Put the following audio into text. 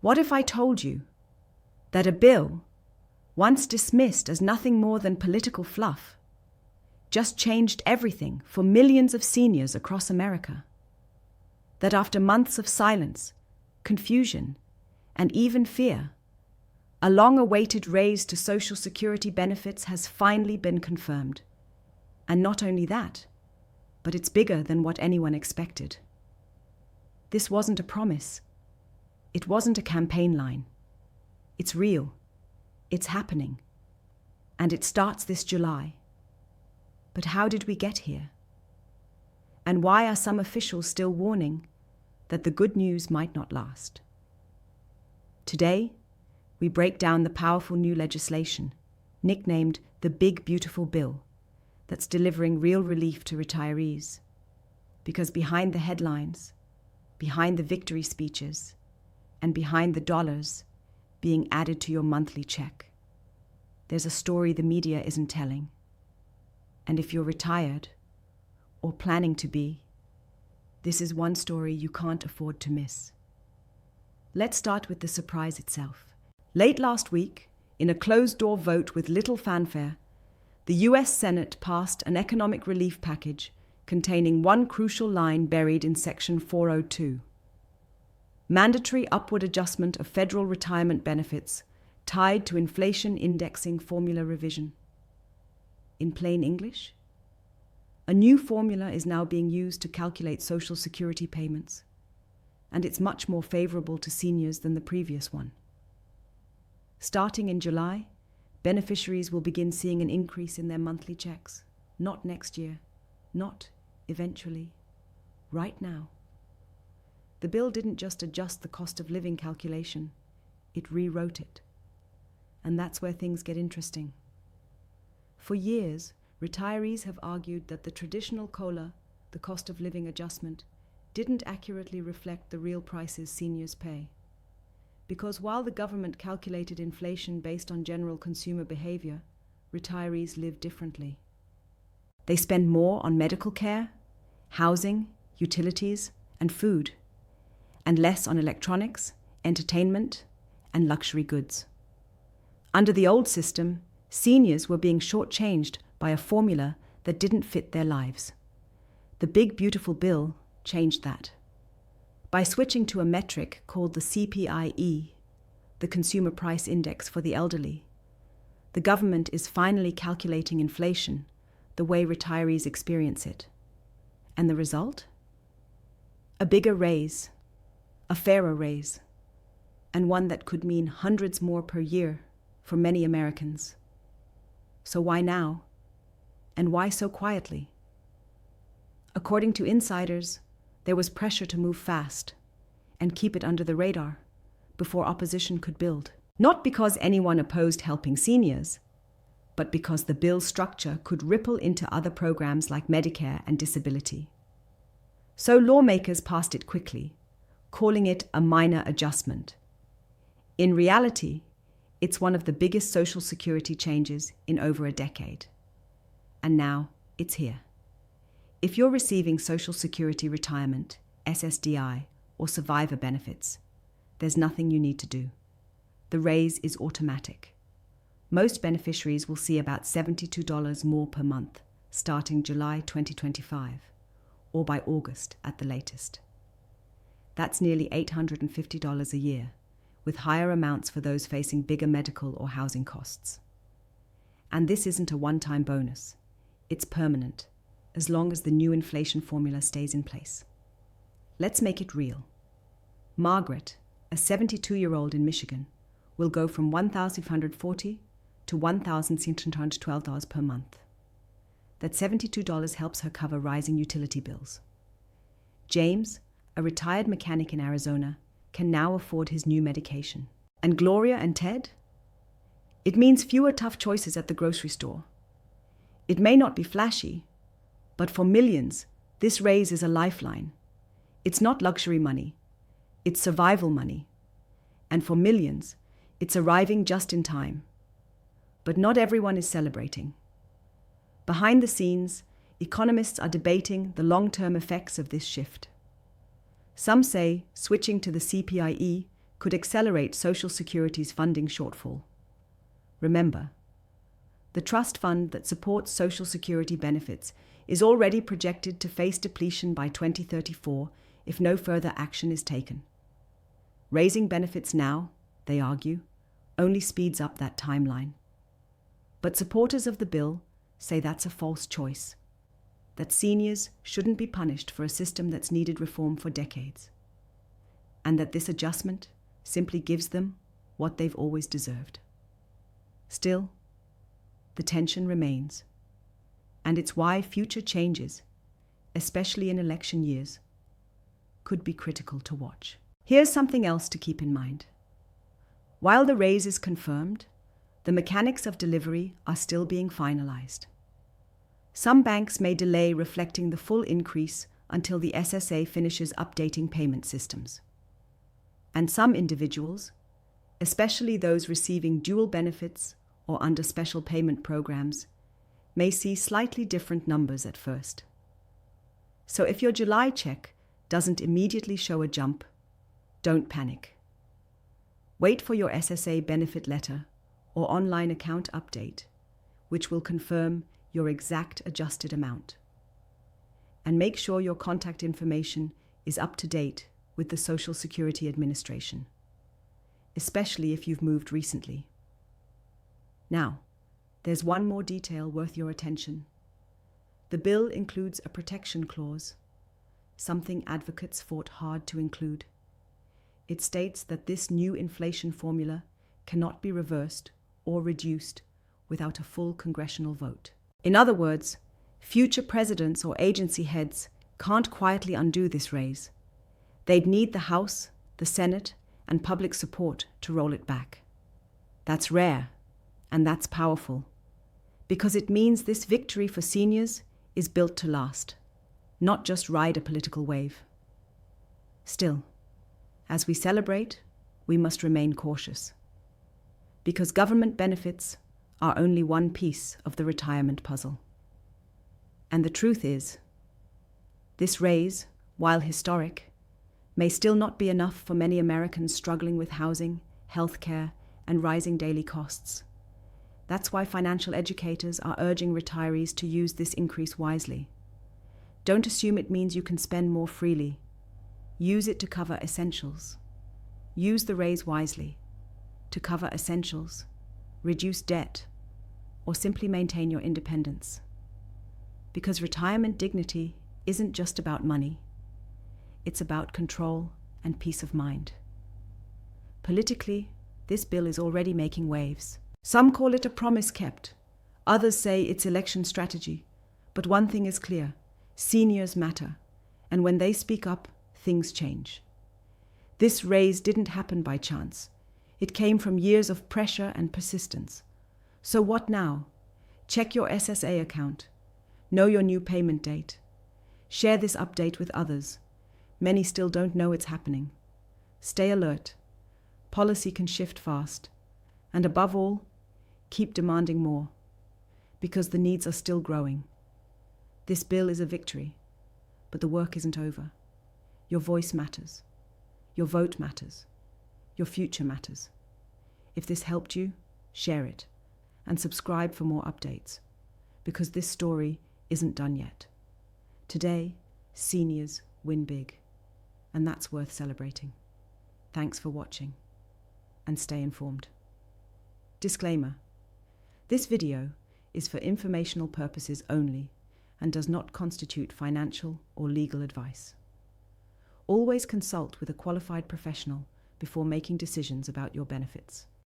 What if I told you that a bill, once dismissed as nothing more than political fluff, just changed everything for millions of seniors across America? That after months of silence, confusion, and even fear, a long-awaited raise to Social Security benefits has finally been confirmed. And not only that, but it's bigger than what anyone expected. This wasn't a promise. It wasn't a campaign line. It's real. It's happening. And it starts this July. But how did we get here? And why are some officials still warning that the good news might not last? Today, we break down the powerful new legislation, nicknamed the Big Beautiful Bill, that's delivering real relief to retirees. Because behind the headlines, behind the victory speeches, and behind the dollars being added to your monthly check, there's a story the media isn't telling. And if you're retired, or planning to be, this is one story you can't afford to miss. Let's start with the surprise itself. Late last week, in a closed-door vote with little fanfare, the US Senate passed an economic relief package containing one crucial line buried in Section 402. Mandatory upward adjustment of federal retirement benefits tied to inflation indexing formula revision. In plain English, a new formula is now being used to calculate Social Security payments, and it's much more favorable to seniors than the previous one. Starting in July, beneficiaries will begin seeing an increase in their monthly checks, not next year, not eventually, right now. The bill didn't just adjust the cost of living calculation, it rewrote it. And that's where things get interesting. For years, retirees have argued that the traditional COLA, the cost of living adjustment, didn't accurately reflect the real prices seniors pay. Because while the government calculated inflation based on general consumer behavior, retirees live differently. They spend more on medical care, housing, utilities, and food, and less on electronics, entertainment, and luxury goods. Under the old system, seniors were being shortchanged by a formula that didn't fit their lives. The Big Beautiful Bill changed that. By switching to a metric called the CPIE, the Consumer Price Index for the elderly, the government is finally calculating inflation the way retirees experience it. And the result? A bigger raise, a fairer raise, and one that could mean hundreds more per year for many Americans. So why now? And why so quietly? According to insiders, there was pressure to move fast and keep it under the radar before opposition could build. Not because anyone opposed helping seniors, but because the bill's structure could ripple into other programs like Medicare and disability. So lawmakers passed it quickly, calling it a minor adjustment. In reality, it's one of the biggest Social Security changes in over a decade. And now it's here. If you're receiving Social Security retirement, SSDI, or survivor benefits, there's nothing you need to do. The raise is automatic. Most beneficiaries will see about $72 more per month, starting July 2025, or by August at the latest. That's nearly $850 a year, with higher amounts for those facing bigger medical or housing costs. And this isn't a one-time bonus. It's permanent, as long as the new inflation formula stays in place. Let's make it real. Margaret, a 72-year-old in Michigan, will go from $1,540 to $1,612 per month. That $72 helps her cover rising utility bills. James, a retired mechanic in Arizona, can now afford his new medication. And Gloria and Ted? It means fewer tough choices at the grocery store. It may not be flashy, but for millions, this raise is a lifeline. It's not luxury money, it's survival money. And for millions, it's arriving just in time. But not everyone is celebrating. Behind the scenes, economists are debating the long-term effects of this shift. Some say switching to the CPIE could accelerate Social Security's funding shortfall. Remember, the trust fund that supports Social Security benefits is already projected to face depletion by 2034 if no further action is taken. Raising benefits now, they argue, only speeds up that timeline. But supporters of the bill say that's a false choice, that seniors shouldn't be punished for a system that's needed reform for decades, and that this adjustment simply gives them what they've always deserved. Still, the tension remains, and it's why future changes, especially in election years, could be critical to watch. Here's something else to keep in mind. While the raise is confirmed, the mechanics of delivery are still being finalized. Some banks may delay reflecting the full increase until the SSA finishes updating payment systems. And some individuals, especially those receiving dual benefits or under special payment programs, may see slightly different numbers at first. So if your July check doesn't immediately show a jump, don't panic. Wait for your SSA benefit letter or online account update, which will confirm your exact adjusted amount. And make sure your contact information is up to date with the Social Security Administration, especially if you've moved recently. Now, there's one more detail worth your attention. The bill includes a protection clause, something advocates fought hard to include. It states that this new inflation formula cannot be reversed or reduced without a full congressional vote. In other words, future presidents or agency heads can't quietly undo this raise. They'd need the House, the Senate, and public support to roll it back. That's rare, and that's powerful, because it means this victory for seniors is built to last, not just ride a political wave. Still, as we celebrate, we must remain cautious, because government benefits are only one piece of the retirement puzzle. And the truth is, this raise, while historic, may still not be enough for many Americans struggling with housing, healthcare, and rising daily costs. That's why financial educators are urging retirees to use this increase wisely. Don't assume it means you can spend more freely. Use it to cover essentials. Use the raise wisely to cover essentials, reduce debt, or simply maintain your independence. Because retirement dignity isn't just about money. It's about control and peace of mind. Politically, this bill is already making waves. Some call it a promise kept. Others say it's election strategy. But one thing is clear: seniors matter. And when they speak up, things change. This raise didn't happen by chance. It came from years of pressure and persistence. So what now? Check your SSA account. Know your new payment date. Share this update with others. Many still don't know it's happening. Stay alert. Policy can shift fast. And above all, keep demanding more, because the needs are still growing. This bill is a victory, but the work isn't over. Your voice matters. Your vote matters. Your future matters. If this helped you, share it and subscribe for more updates, because this story isn't done yet. Today, seniors win big, and that's worth celebrating. Thanks for watching, and stay informed. Disclaimer: this video is for informational purposes only and does not constitute financial or legal advice. Always consult with a qualified professional before making decisions about your benefits.